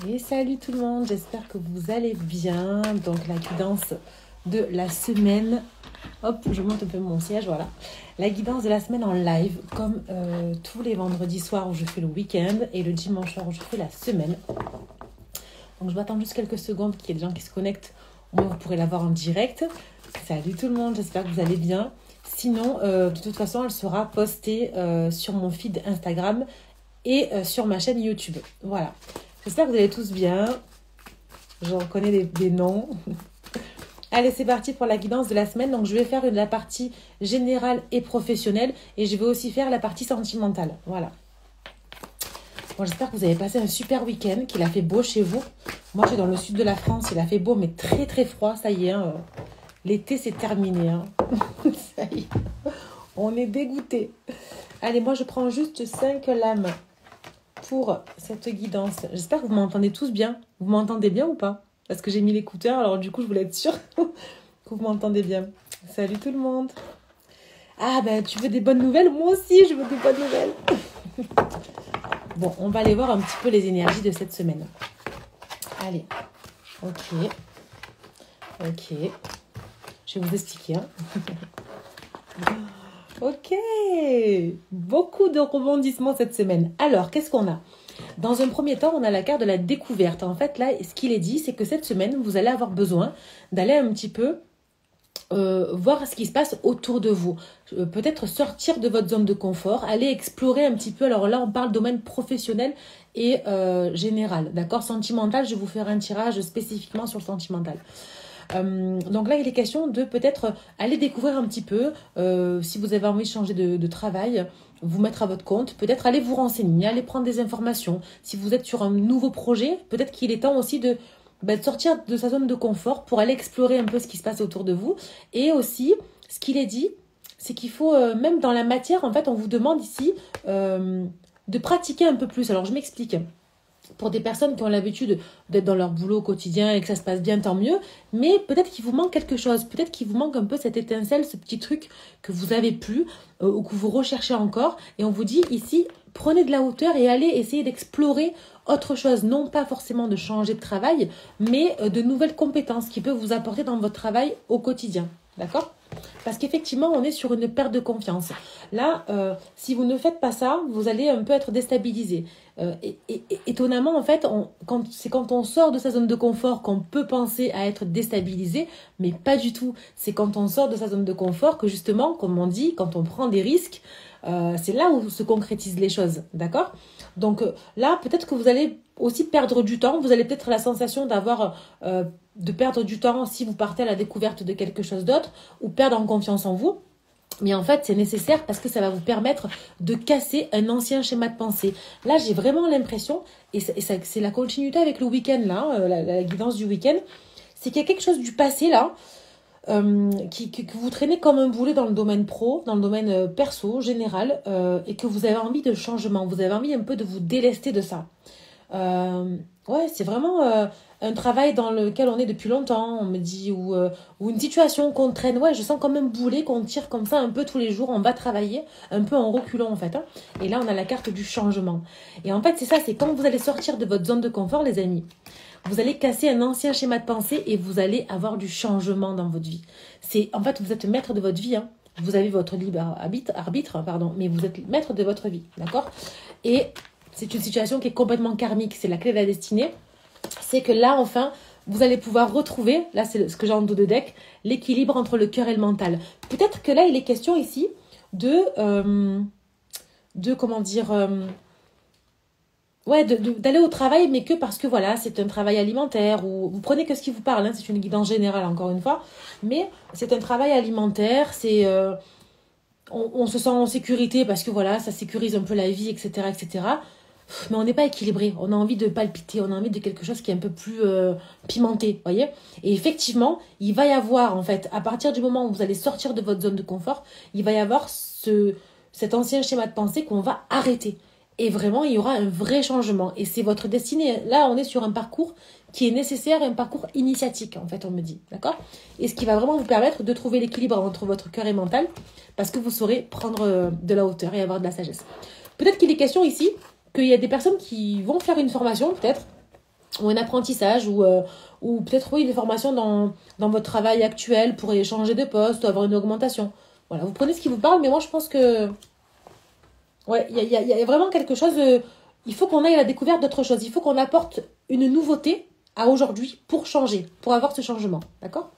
Et salut tout le monde, j'espère que vous allez bien. Donc la guidance de la semaine, hop, je monte un peu mon siège, voilà. La guidance de la semaine en live, comme tous les vendredis soirs où je fais le week-end et le dimanche soir où je fais la semaine. Donc je vais attendre juste quelques secondes qu'il y ait des gens qui se connectent, au moins vous pourrez la voir en direct. Salut tout le monde, j'espère que vous allez bien. Sinon, de toute façon, elle sera postée sur mon feed Instagram et sur ma chaîne YouTube. Voilà. J'espère que vous allez tous bien. Je reconnais des noms. Allez, c'est parti pour la guidance de la semaine. Donc, je vais faire la partie générale et professionnelle. Et je vais aussi faire la partie sentimentale. Voilà. Bon, j'espère que vous avez passé un super week-end, qu'il a fait beau chez vous. Moi, je suis dans le sud de la France. Il a fait beau, mais très, très froid. Ça y est, hein. L'été, c'est terminé. Hein. Ça y est. On est dégoûtés. Allez, moi, je prends juste 5 lames pour cette guidance. J'espère que vous m'entendez tous bien. Vous m'entendez bien ou pas? Parce que j'ai mis l'écouteur, alors du coup, je voulais être sûre que vous m'entendez bien. Salut tout le monde. Ah, ben, tu veux des bonnes nouvelles? Moi aussi, je veux des bonnes nouvelles. Bon, on va aller voir un petit peu les énergies de cette semaine. Allez. Ok. Je vais vous expliquer. Ok. Beaucoup de rebondissements cette semaine. Alors, qu'est-ce qu'on a? Dans un premier temps, on a la carte de la découverte. En fait, là, ce qu'il est dit, c'est que cette semaine, vous allez avoir besoin d'aller un petit peu voir ce qui se passe autour de vous. Peut-être sortir de votre zone de confort, aller explorer un petit peu. Alors là, on parle domaine professionnel et général. D'accord? Sentimental, je vais vous faire un tirage spécifiquement sur le sentimental. Donc là, il est question de peut-être aller découvrir un petit peu, si vous avez envie de changer de travail, vous mettre à votre compte, peut-être aller vous renseigner, aller prendre des informations. Si vous êtes sur un nouveau projet, peut-être qu'il est temps aussi de sortir de sa zone de confort pour aller explorer un peu ce qui se passe autour de vous. Et aussi, ce qu'il est dit, c'est qu'il faut, même dans la matière, en fait, on vous demande ici de pratiquer un peu plus. Alors, je m'explique. Pour des personnes qui ont l'habitude d'être dans leur boulot au quotidien et que ça se passe bien, tant mieux. Mais peut-être qu'il vous manque quelque chose. Peut-être qu'il vous manque un peu cette étincelle, ce petit truc que vous avez plus ou que vous recherchez encore. Et on vous dit ici, prenez de la hauteur et allez essayer d'explorer autre chose. Non pas forcément de changer de travail, mais de nouvelles compétences qui peuvent vous apporter dans votre travail au quotidien. D'accord ? Parce qu'effectivement, on est sur une perte de confiance. Là, si vous ne faites pas ça, vous allez un peu être déstabilisé. Étonnamment, en fait, c'est quand on sort de sa zone de confort qu'on peut penser à être déstabilisé, mais pas du tout. C'est quand on sort de sa zone de confort que justement, comme on dit, quand on prend des risques, c'est là où se concrétisent les choses. D'accord ? Donc là, peut-être que vous allez aussi perdre du temps. Vous allez peut-être la sensation de perdre du temps si vous partez à la découverte de quelque chose d'autre ou perdre en confiance en vous. Mais en fait, c'est nécessaire parce que ça va vous permettre de casser un ancien schéma de pensée. Là, j'ai vraiment l'impression, et c'est la continuité avec le week-end, là, la guidance du week-end, c'est qu'il y a quelque chose du passé, là, que vous traînez comme un boulet dans le domaine pro, dans le domaine perso, général, et que vous avez envie de changement. Vous avez envie un peu de vous délester de ça. Ouais, c'est vraiment un travail dans lequel on est depuis longtemps, on me dit, ou une situation qu'on traîne. Ouais, je sens comme un boulet qu'on tire comme ça un peu tous les jours. On va travailler un peu en reculant en fait. Hein. Et là, on a la carte du changement. Et en fait, c'est ça, c'est quand vous allez sortir de votre zone de confort, les amis. Vous allez casser un ancien schéma de pensée et vous allez avoir du changement dans votre vie. En fait, vous êtes maître de votre vie. Hein. Vous avez votre libre arbitre, mais vous êtes maître de votre vie. D'accord? Et c'est une situation qui est complètement karmique. C'est la clé de la destinée. C'est que là, enfin, vous allez pouvoir retrouver, là c'est ce que j'ai en dos de deck, l'équilibre entre le cœur et le mental. Peut-être que là, il est question ici comment dire, d'aller au travail, mais que parce que voilà, c'est un travail alimentaire, ou vous prenez que ce qui vous parle, hein, c'est une guidance générale encore une fois, mais c'est un travail alimentaire, on se sent en sécurité parce que voilà, ça sécurise un peu la vie, etc., etc., mais on n'est pas équilibré, on a envie de palpiter, on a envie de quelque chose qui est un peu plus pimenté, voyez. Et effectivement, il va y avoir, en fait, à partir du moment où vous allez sortir de votre zone de confort, il va y avoir cet ancien schéma de pensée qu'on va arrêter. Et vraiment, il y aura un vrai changement. Et c'est votre destinée. Là, on est sur un parcours qui est nécessaire, un parcours initiatique, en fait, on me dit, d'accord? Et ce qui va vraiment vous permettre de trouver l'équilibre entre votre cœur et mental, parce que vous saurez prendre de la hauteur et avoir de la sagesse. Peut-être qu'il est question ici qu'il y a des personnes qui vont faire une formation, peut-être, ou un apprentissage, ou peut-être oui, une formation dans votre travail actuel pour changer de poste ou avoir une augmentation. Voilà, vous prenez ce qui vous parle, mais moi je pense que ouais, il y a vraiment quelque chose. Il faut qu'on aille à la découverte d'autre chose. Il faut qu'on apporte une nouveauté à aujourd'hui pour changer, pour avoir ce changement. D'accord?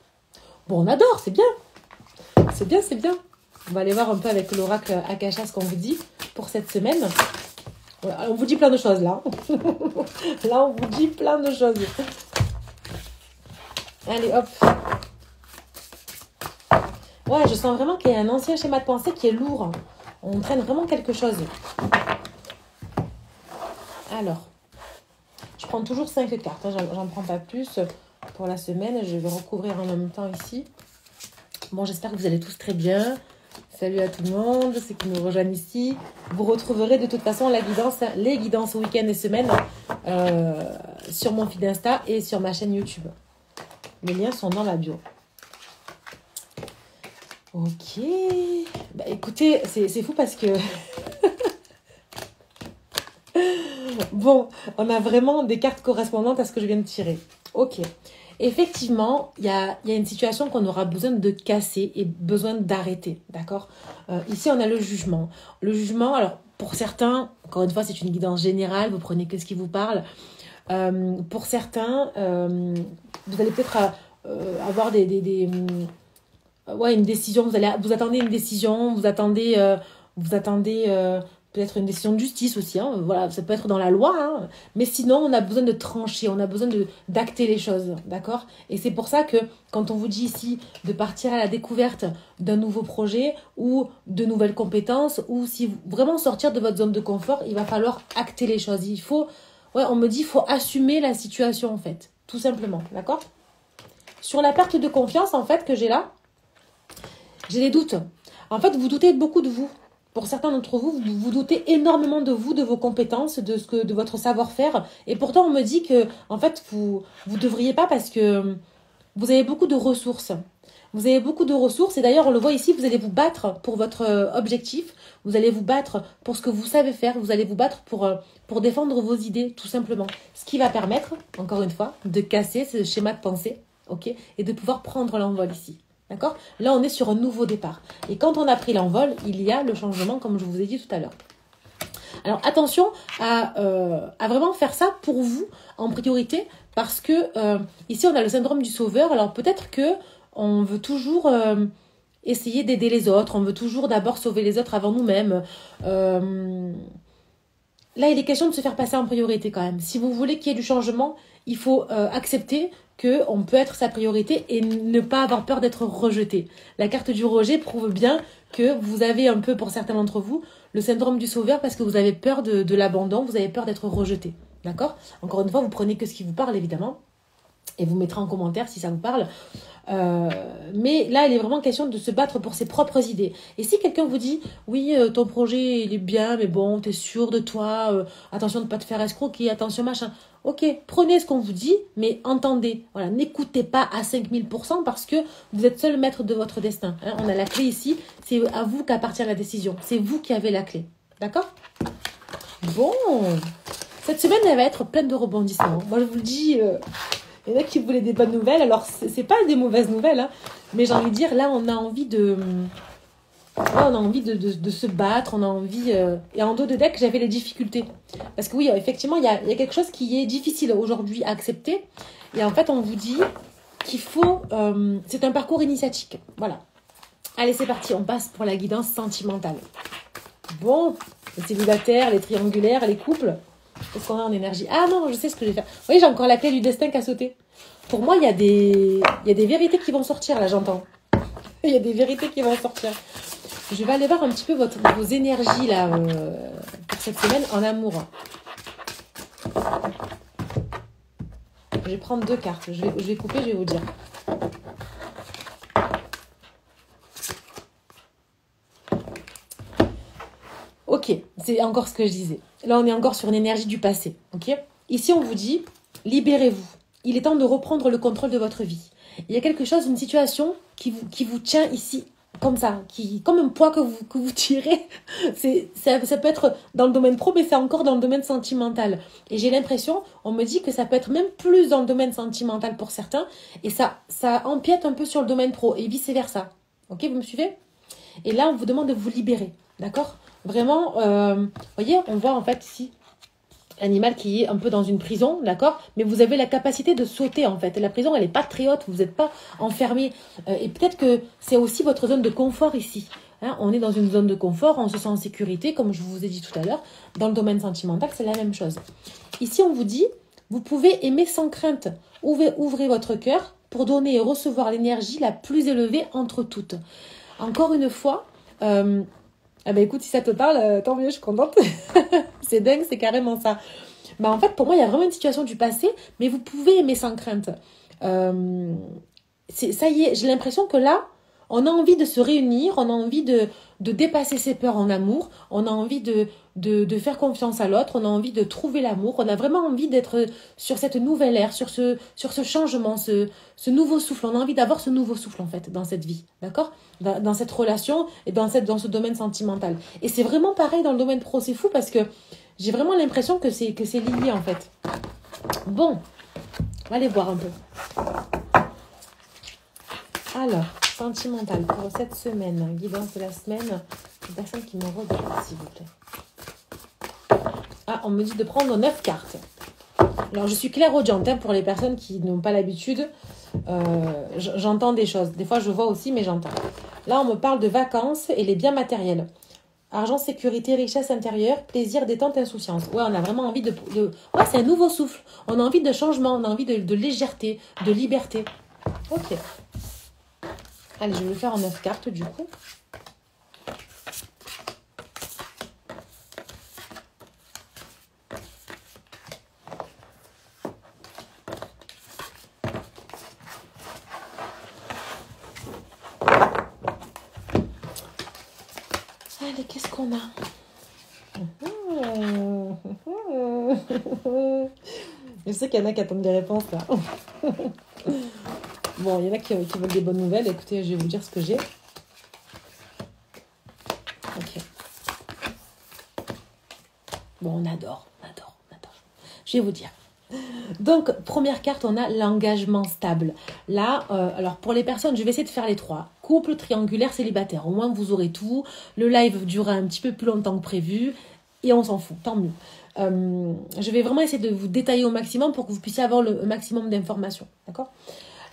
Bon, on adore, c'est bien. C'est bien, c'est bien. On va aller voir un peu avec l'oracle Akasha ce qu'on vous dit pour cette semaine. Voilà, on vous dit plein de choses là. Là, on vous dit plein de choses. Allez, hop. Ouais, je sens vraiment qu'il y a un ancien schéma de pensée qui est lourd. On traîne vraiment quelque chose. Alors, je prends toujours 5 cartes. Hein, j'en prends pas plus pour la semaine. Je vais recouvrir en même temps ici. Bon, j'espère que vous allez tous très bien. Salut à tout le monde, ceux qui nous rejoignent ici. Vous retrouverez de toute façon les guidances week-end et semaine sur mon feed Insta et sur ma chaîne YouTube. Les liens sont dans la bio. Ok. Bah, écoutez, c'est fou parce que... Bon, on a vraiment des cartes correspondantes à ce que je viens de tirer. Ok. Effectivement, il y a une situation qu'on aura besoin de casser et besoin d'arrêter, d'accord? Ici, on a le jugement. Le jugement, alors, pour certains, encore une fois, c'est une guidance générale, vous prenez que ce qui vous parle. Pour certains, vous allez peut-être avoir ouais, une décision, vous attendez une décision, vous attendez peut-être une décision de justice aussi, hein, voilà, ça peut être dans la loi, hein, mais sinon on a besoin de trancher, on a besoin d'acter les choses, d'accord? Et c'est pour ça que quand on vous dit ici de partir à la découverte d'un nouveau projet ou de nouvelles compétences, ou si vous, vraiment sortir de votre zone de confort, il va falloir acter les choses. Il faut, ouais, on me dit, il faut assumer la situation en fait, tout simplement, d'accord? Sur la perte de confiance en fait que j'ai là, j'ai des doutes. En fait, vous doutez beaucoup de vous. Pour certains d'entre vous, vous doutez énormément de vous, de vos compétences, de votre savoir-faire. Et pourtant, on me dit que, en fait, vous devriez pas parce que vous avez beaucoup de ressources. Vous avez beaucoup de ressources. Et d'ailleurs, on le voit ici, vous allez vous battre pour votre objectif. Vous allez vous battre pour ce que vous savez faire. Vous allez vous battre pour défendre vos idées, tout simplement. Ce qui va permettre, encore une fois, de casser ce schéma de pensée, ok, et de pouvoir prendre l'envol ici. D'accord? Là, on est sur un nouveau départ. Et quand on a pris l'envol, il y a le changement, comme je vous ai dit tout à l'heure. Alors, attention à vraiment faire ça pour vous en priorité, parce que ici, on a le syndrome du sauveur. Alors, peut-être que on veut toujours essayer d'aider les autres. On veut toujours d'abord sauver les autres avant nous-mêmes. Là, il est question de se faire passer en priorité quand même. Si vous voulez qu'il y ait du changement, il faut accepter qu'on peut être sa priorité et ne pas avoir peur d'être rejeté. La carte du rejet prouve bien que vous avez un peu, pour certains d'entre vous, le syndrome du sauveur parce que vous avez peur de l'abandon, vous avez peur d'être rejeté. D'accord? Encore une fois, vous prenez que ce qui vous parle, évidemment, et vous mettrez en commentaire si ça vous parle. Mais là, il est vraiment question de se battre pour ses propres idées. Et si quelqu'un vous dit, oui, ton projet, il est bien, mais bon, t'es sûr de toi, attention de ne pas te faire escroquer, attention machin. Ok, prenez ce qu'on vous dit, mais entendez. Voilà, n'écoutez pas à 5000% parce que vous êtes seul maître de votre destin. Hein, on a la clé ici, c'est à vous qu'appartient la décision. C'est vous qui avez la clé. D'accord? Bon, cette semaine, elle va être pleine de rebondissements. Moi, je vous le dis... il y en a qui voulaient des bonnes nouvelles. Alors, c'est pas des mauvaises nouvelles, hein, mais j'ai envie de dire, là, on a envie de se battre, on a envie... Et en dos de deck, j'avais les difficultés. Parce que oui, effectivement, il y a quelque chose qui est difficile aujourd'hui à accepter. Et en fait, on vous dit qu'il faut... c'est un parcours initiatique. Voilà. Allez, c'est parti. On passe pour la guidance sentimentale. Bon, les célibataires, les triangulaires, les couples... Qu'est-ce qu'on a en énergie? Ah non, je sais ce que je vais faire. Vous voyez, j'ai encore la clé du destin qui a sauté. Pour moi, il y a des vérités qui vont sortir, là, j'entends. Il y a des vérités qui vont sortir. Je vais aller voir un petit peu vos énergies, là, pour cette semaine en amour. Je vais prendre 2 cartes. Je vais couper, je vais vous dire. Ok, c'est encore ce que je disais. Là, on est encore sur une énergie du passé. Ok. Ici, on vous dit, libérez-vous. Il est temps de reprendre le contrôle de votre vie. Il y a quelque chose, une situation qui vous tient ici comme ça, comme un poids que vous tirez. Ça peut être dans le domaine pro, mais c'est encore dans le domaine sentimental. Et j'ai l'impression, on me dit que ça peut être même plus dans le domaine sentimental pour certains, et ça empiète un peu sur le domaine pro, et vice-versa. Ok, vous me suivez? Et là, on vous demande de vous libérer, d'accord? Vraiment, vous voyez, on voit en fait ici l'animal qui est un peu dans une prison, d'accord? Mais vous avez la capacité de sauter, en fait. La prison, elle n'est pas très haute, vous n'êtes pas enfermé. Et peut-être que c'est aussi votre zone de confort ici. Hein, on est dans une zone de confort, on se sent en sécurité, comme je vous ai dit tout à l'heure. Dans le domaine sentimental, c'est la même chose. Ici, on vous dit, vous pouvez aimer sans crainte. Ouvrez votre cœur pour donner et recevoir l'énergie la plus élevée entre toutes. Encore une fois, ah bah écoute, si ça te parle, tant mieux, je suis contente. C'est dingue, c'est carrément ça. Bah en fait, pour moi, il y a vraiment une situation du passé, mais vous pouvez aimer sans crainte. Ça y est, j'ai l'impression que là, on a envie de se réunir, on a envie de dépasser ses peurs en amour, on a envie de faire confiance à l'autre, on a envie de trouver l'amour, on a vraiment envie d'être sur cette nouvelle ère, sur ce changement, ce nouveau souffle. On a envie d'avoir ce nouveau souffle, en fait, dans cette vie, d'accord? Dans cette relation et dans ce domaine sentimental. Et c'est vraiment pareil dans le domaine pro, c'est fou parce que j'ai vraiment l'impression que c'est lié, en fait. Bon, on va aller voir un peu. Alors, sentimental pour cette semaine, guidance de la semaine, une personne qui me regarde, s'il vous plaît. Ah, on me dit de prendre 9 cartes. Alors, je suis clairaudiente, hein, pour les personnes qui n'ont pas l'habitude. J'entends des choses. Des fois, je vois aussi, mais j'entends. Là, on me parle de vacances et les biens matériels. Argent, sécurité, richesse intérieure, plaisir, détente, insouciance. Ouais, on a vraiment envie de... Ouais, c'est un nouveau souffle. On a envie de changement, on a envie de légèreté, de liberté. Ok. Allez, je vais le faire en 9 cartes, du coup. Allez, qu'est-ce qu'on a? Je sais qu'il y en a qui attendent des réponses, là. Bon, il y en a qui veulent des bonnes nouvelles. Écoutez, je vais vous dire ce que j'ai. Ok. Bon, on adore. Je vais vous dire. Donc, première carte, on a l'engagement stable. Là, alors pour les personnes, je vais essayer de faire les 3. Couple, triangulaire, célibataire. Au moins, vous aurez tout. Le live durera un petit peu plus longtemps que prévu. Et on s'en fout, tant mieux. Je vais vraiment essayer de vous détailler au maximum pour que vous puissiez avoir le maximum d'informations. D'accord ?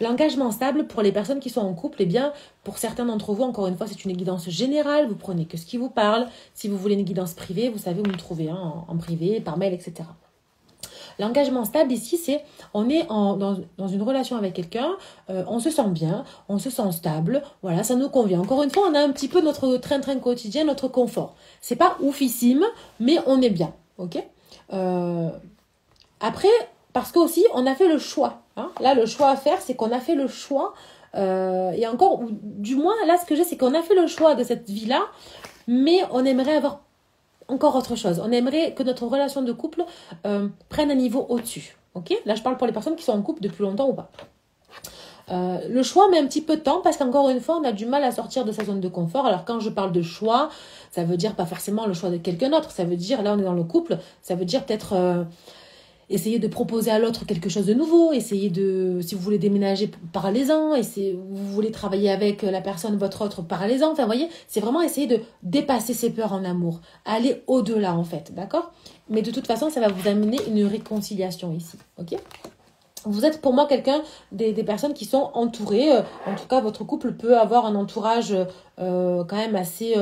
L'engagement stable, pour les personnes qui sont en couple, eh bien, pour certains d'entre vous, encore une fois, c'est une guidance générale. Vous prenez que ce qui vous parle. Si vous voulez une guidance privée, vous savez où me trouver, hein, en privé, par mail, etc. L'engagement stable ici, c'est on est dans une relation avec quelqu'un, on se sent bien, on se sent stable, voilà, ça nous convient. Encore une fois, on a un petit peu notre train-train quotidien, notre confort. C'est pas oufissime, mais on est bien, ok. Après, parce que aussi, on a fait le choix. Hein. Là, le choix à faire, c'est qu'on a fait le choix, et encore, ou du moins, là, ce que j'ai, c'est qu'on a fait le choix de cette vie-là, mais on aimerait avoir encore autre chose. On aimerait que notre relation de couple prenne un niveau au-dessus. Ok ? Là, je parle pour les personnes qui sont en couple depuis longtemps ou pas. Le choix met un petit peu de temps parce qu'encore une fois, on a du mal à sortir de sa zone de confort. Alors, quand je parle de choix, ça veut dire pas forcément le choix de quelqu'un d'autre. Ça veut dire, là, on est dans le couple, ça veut dire peut-être... Essayez de proposer à l'autre quelque chose de nouveau. Essayez de, si vous voulez déménager, parlez-en. Et si vous voulez travailler avec la personne, votre autre, parlez-en. Enfin, vous voyez, c'est vraiment essayer de dépasser ses peurs en amour. Aller au-delà, en fait. D'accord ? Mais de toute façon, ça va vous amener une réconciliation ici. Ok ? Vous êtes pour moi quelqu'un des personnes qui sont entourées. En tout cas, votre couple peut avoir un entourage quand même assez...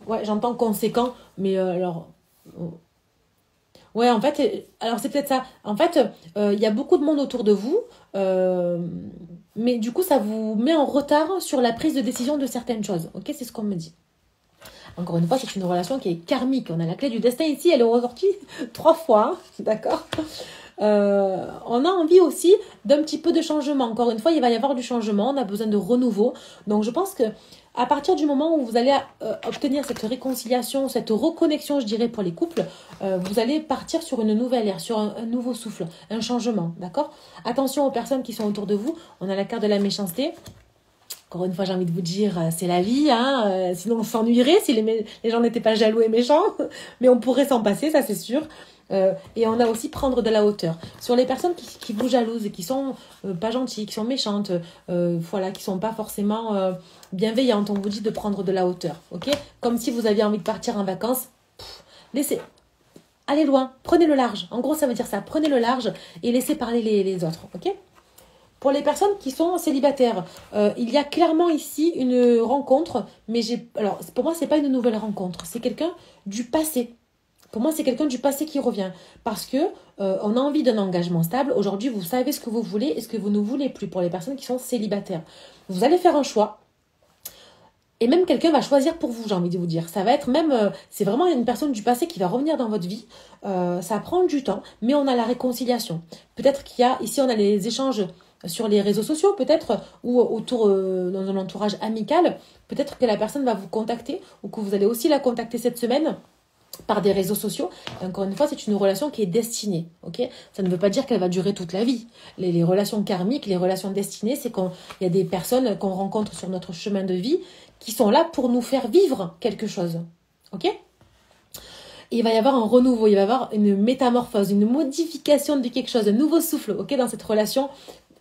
ouais, j'entends conséquent. Mais alors... Ouais, en fait, alors c'est peut-être ça. En fait, il y a beaucoup de monde autour de vous, mais du coup, ça vous met en retard sur la prise de décision de certaines choses. Ok, c'est ce qu'on me dit. Encore une fois, c'est une relation qui est karmique. On a la clé du destin ici, elle est ressortie 3 fois, hein, d'accord ? On a envie aussi d'un petit peu de changement. Encore une fois, il va y avoir du changement, on a besoin de renouveau. Donc, je pense que à partir du moment où vous allez obtenir cette réconciliation, cette reconnexion, je dirais, pour les couples, vous allez partir sur une nouvelle ère, sur un nouveau souffle, un changement, d'accord ? Attention aux personnes qui sont autour de vous. On a la carte de la méchanceté. Encore une fois, j'ai envie de vous dire, c'est la vie, hein. Sinon, on s'ennuierait si les gens n'étaient pas jaloux et méchants. Mais on pourrait s'en passer, ça c'est sûr. Et on a aussi prendre de la hauteur. Sur les personnes qui vous jalousent et qui sont pas gentilles, qui sont méchantes, voilà, qui sont pas forcément bienveillantes, on vous dit de prendre de la hauteur, ok? Comme si vous aviez envie de partir en vacances, laissez, allez loin, prenez le large. En gros, ça veut dire ça, prenez le large et laissez parler les autres, ok? Pour les personnes qui sont célibataires, il y a clairement ici une rencontre, mais alors pour moi, c'est pas une nouvelle rencontre, c'est quelqu'un du passé. Pour moi, c'est quelqu'un du passé qui revient. Parce que on a envie d'un engagement stable. Aujourd'hui, vous savez ce que vous voulez et ce que vous ne voulez plus pour les personnes qui sont célibataires. Vous allez faire un choix. Et même quelqu'un va choisir pour vous, j'ai envie de vous dire. Ça va être même, c'est vraiment une personne du passé qui va revenir dans votre vie. Ça prend du temps, mais on a la réconciliation. Peut-être qu'il y a, ici on a les échanges sur les réseaux sociaux, peut-être, ou autour, dans un entourage amical. Peut-être que la personne va vous contacter ou que vous allez aussi la contacter cette semaine par des réseaux sociaux. Et encore une fois, c'est une relation qui est destinée. Ok, ça ne veut pas dire qu'elle va durer toute la vie. Les relations karmiques, les relations destinées, c'est qu'il y a des personnes qu'on rencontre sur notre chemin de vie qui sont là pour nous faire vivre quelque chose. Ok, et il va y avoir un renouveau, il va y avoir une métamorphose, une modification de quelque chose, un nouveau souffle. Ok, dans cette relation,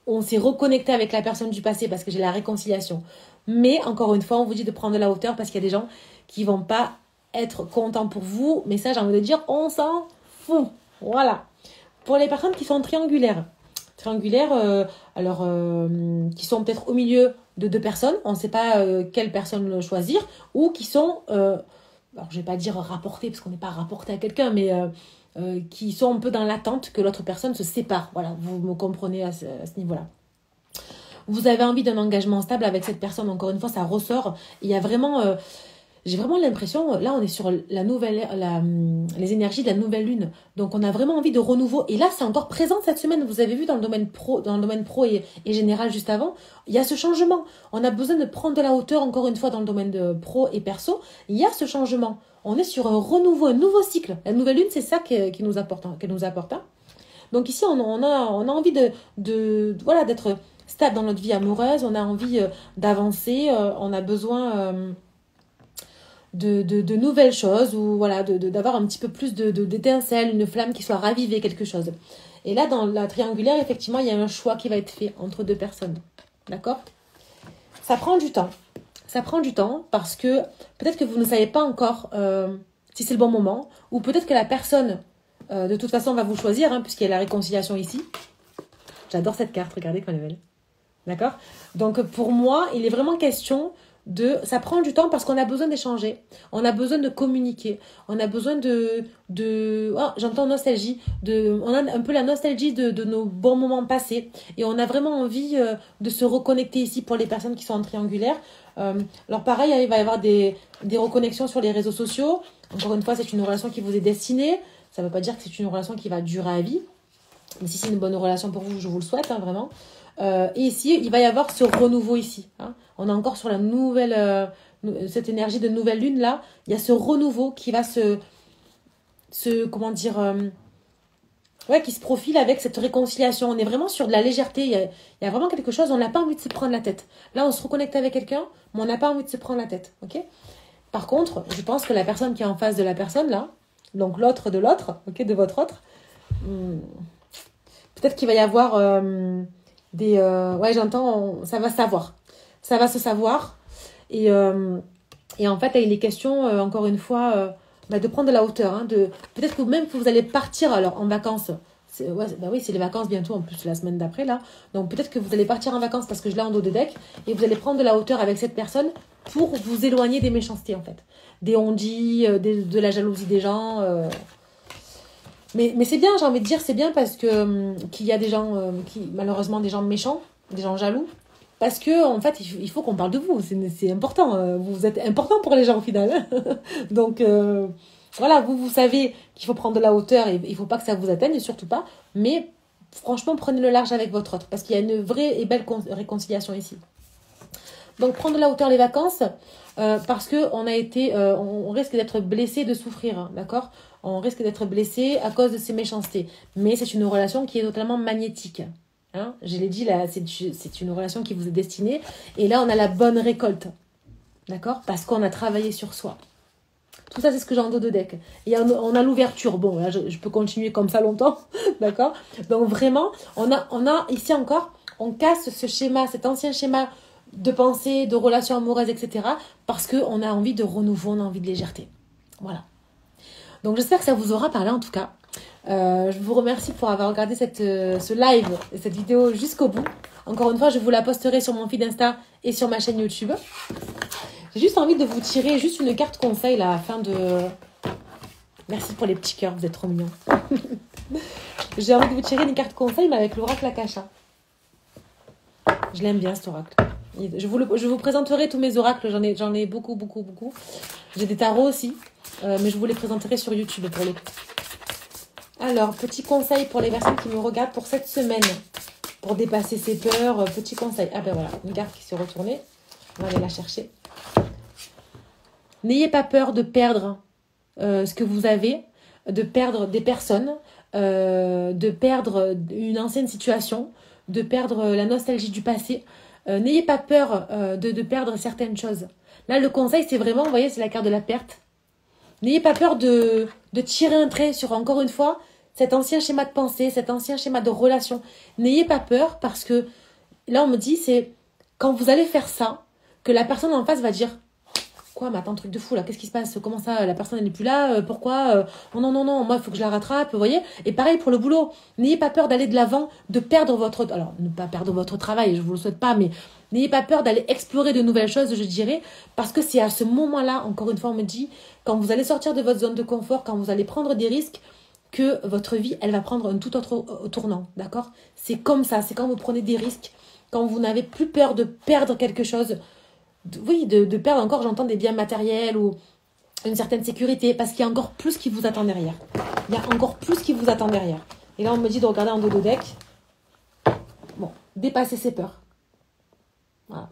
on s'est reconnecté avec la personne du passé parce que j'ai la réconciliation. Mais encore une fois, on vous dit de prendre de la hauteur parce qu'il y a des gens qui vont pas être contents pour vous. Mais ça, j'ai envie de dire, on s'en fout. Voilà. Pour les personnes qui sont triangulaires, qui sont peut-être au milieu de deux personnes, on ne sait pas quelle personne choisir, ou qui sont, alors je ne vais pas dire rapportés, parce qu'on n'est pas rapporté à quelqu'un, mais qui sont un peu dans l'attente que l'autre personne se sépare. Voilà, vous me comprenez à ce niveau-là. Vous avez envie d'un engagement stable avec cette personne, encore une fois, ça ressort. Il y a vraiment... j'ai vraiment l'impression, là on est sur les énergies de la nouvelle lune. Donc on a vraiment envie de renouveau. Et là c'est encore présent cette semaine. Vous avez vu dans le domaine pro et général juste avant, il y a ce changement. On a besoin de prendre de la hauteur encore une fois dans le domaine de pro et perso. Il y a ce changement. On est sur un renouveau, un nouveau cycle. La nouvelle lune, c'est ça qui nous apporte. Hein. Donc ici on a envie voilà, d'être stable dans notre vie amoureuse. On a envie d'avancer. On a besoin... de nouvelles choses ou voilà d'avoir un petit peu plus d'étincelles, une flamme qui soit ravivée, quelque chose. Et là dans la triangulaire, effectivement, il y a un choix qui va être fait entre deux personnes. D'accord? Ça prend du temps. Ça prend du temps parce que peut-être que vous ne savez pas encore si c'est le bon moment, ou peut-être que la personne de toute façon va vous choisir, hein, puisqu'il y a la réconciliation ici. J'adore cette carte, regardez comme elle est belle. D'accord? Donc pour moi, il est vraiment question ça prend du temps parce qu'on a besoin d'échanger, on a besoin de communiquer, on a besoin j'entends nostalgie, on a un peu la nostalgie de nos bons moments passés et on a vraiment envie de se reconnecter ici pour les personnes qui sont en triangulaire. Alors pareil, il va y avoir des reconnexions sur les réseaux sociaux. Encore une fois, c'est une relation qui vous est destinée, ça ne veut pas dire que c'est une relation qui va durer à vie, mais si c'est une bonne relation pour vous, je vous le souhaite, hein, vraiment. Et ici, il va y avoir ce renouveau ici. Hein. On est encore sur la nouvelle, cette énergie de nouvelle lune là. Il y a ce renouveau qui va comment dire, qui se profile avec cette réconciliation. On est vraiment sur de la légèreté. Il y a vraiment quelque chose. On n'a pas envie de se prendre la tête. Là, on se reconnecte avec quelqu'un, mais on n'a pas envie de se prendre la tête. Ok ? Par contre, je pense que la personne qui est en face de la personne là, donc l'autre de l'autre, ok, de votre autre, peut-être qu'il va y avoir j'entends, ça va savoir. Ça va se savoir. Et en fait, il est question, encore une fois, de prendre de la hauteur. Hein, peut-être que même que vous allez partir alors en vacances. Oui, c'est les vacances bientôt, en plus la semaine d'après là. Donc peut-être que vous allez partir en vacances parce que je l'ai en dos de deck. Et vous allez prendre de la hauteur avec cette personne pour vous éloigner des méchancetés en fait. Des on-dit, de la jalousie des gens. Mais c'est bien, j'ai envie de dire, c'est bien parce que qu'il y a des gens, malheureusement des gens méchants, des gens jaloux. Parce que en fait, il faut qu'on parle de vous, c'est important. Vous êtes important pour les gens au final. Donc voilà, vous savez qu'il faut prendre de la hauteur et il faut pas que ça vous atteigne, surtout pas. Mais franchement, prenez le large avec votre autre parce qu'il y a une vraie et belle réconciliation ici. Donc prendre de la hauteur les vacances parce que on risque d'être blessé, de souffrir, hein, d'accord ? On risque d'être blessé à cause de ces méchancetés. Mais c'est une relation qui est totalement magnétique. Hein, je l'ai dit, là, c'est une relation qui vous est destinée. Et là, on a la bonne récolte. D'accord? Parce qu'on a travaillé sur soi. Tout ça, c'est ce que j'ai en dos de deck. Et on a l'ouverture. Bon, là, je peux continuer comme ça longtemps. D'accord? Donc, vraiment, on a ici encore, on casse ce schéma, cet ancien schéma de pensée, de relations amoureuses, etc. Parce qu'on a envie de renouveau, on a envie de légèreté. Voilà. Donc, j'espère que ça vous aura parlé, en tout cas. Je vous remercie pour avoir regardé ce live, cette vidéo jusqu'au bout. Encore une fois, je vous la posterai sur mon feed Insta et sur ma chaîne YouTube. J'ai juste envie de vous tirer juste une carte conseil là, afin de... Merci pour les petits cœurs, vous êtes trop mignons. J'ai envie de vous tirer une carte conseil, mais avec l'oracle Akasha. Je l'aime bien, cet oracle. Je vous présenterai tous mes oracles, j'en ai beaucoup, beaucoup, beaucoup. J'ai des tarots aussi, mais je vous les présenterai sur YouTube pour le coup. Alors, petit conseil pour les personnes qui me regardent pour cette semaine, pour dépasser ses peurs, petit conseil. Ah ben voilà, une carte qui s'est retournée. On va aller la chercher. N'ayez pas peur de perdre ce que vous avez, de perdre des personnes, de perdre une ancienne situation, de perdre la nostalgie du passé. N'ayez pas peur de perdre certaines choses. Là, le conseil, c'est vraiment, vous voyez, c'est la carte de la perte. N'ayez pas peur de tirer un trait sur, encore une fois, cet ancien schéma de pensée, cet ancien schéma de relation. N'ayez pas peur parce que, là, on me dit, c'est quand vous allez faire ça, que la personne en face va dire « Quoi, mais attends, truc de fou, là, qu'est-ce qui se passe? Comment ça, la personne, elle n'est plus là? Pourquoi? Oh, non, non, non, moi, il faut que je la rattrape, vous voyez ?» Et pareil pour le boulot. N'ayez pas peur d'aller de l'avant, de perdre votre... Alors, ne pas perdre votre travail, je ne vous le souhaite pas, mais n'ayez pas peur d'aller explorer de nouvelles choses, je dirais, parce que c'est à ce moment-là, encore une fois, on me dit, quand vous allez sortir de votre zone de confort, quand vous allez prendre des risques, que votre vie, elle va prendre un tout autre tournant, d'accord? C'est comme ça, c'est quand vous prenez des risques, quand vous n'avez plus peur de perdre quelque chose, de perdre encore, j'entends des biens matériels ou une certaine sécurité, parce qu'il y a encore plus qui vous attend derrière. Il y a encore plus qui vous attend derrière. Et là, on me dit de regarder en dos de deck. Bon, dépasser ses peurs. Voilà.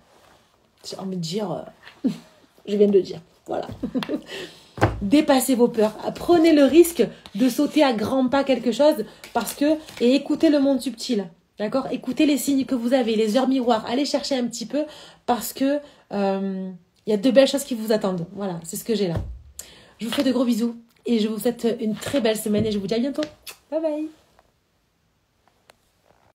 J'ai envie de dire... je viens de le dire. Voilà. Dépassez vos peurs. Prenez le risque de sauter à grands pas quelque chose parce que... Et écoutez le monde subtil. D'accord? Écoutez les signes que vous avez, les heures miroirs. Allez chercher un petit peu parce que y a de belles choses qui vous attendent. Voilà, c'est ce que j'ai là. Je vous fais de gros bisous et je vous souhaite une très belle semaine et je vous dis à bientôt. Bye bye!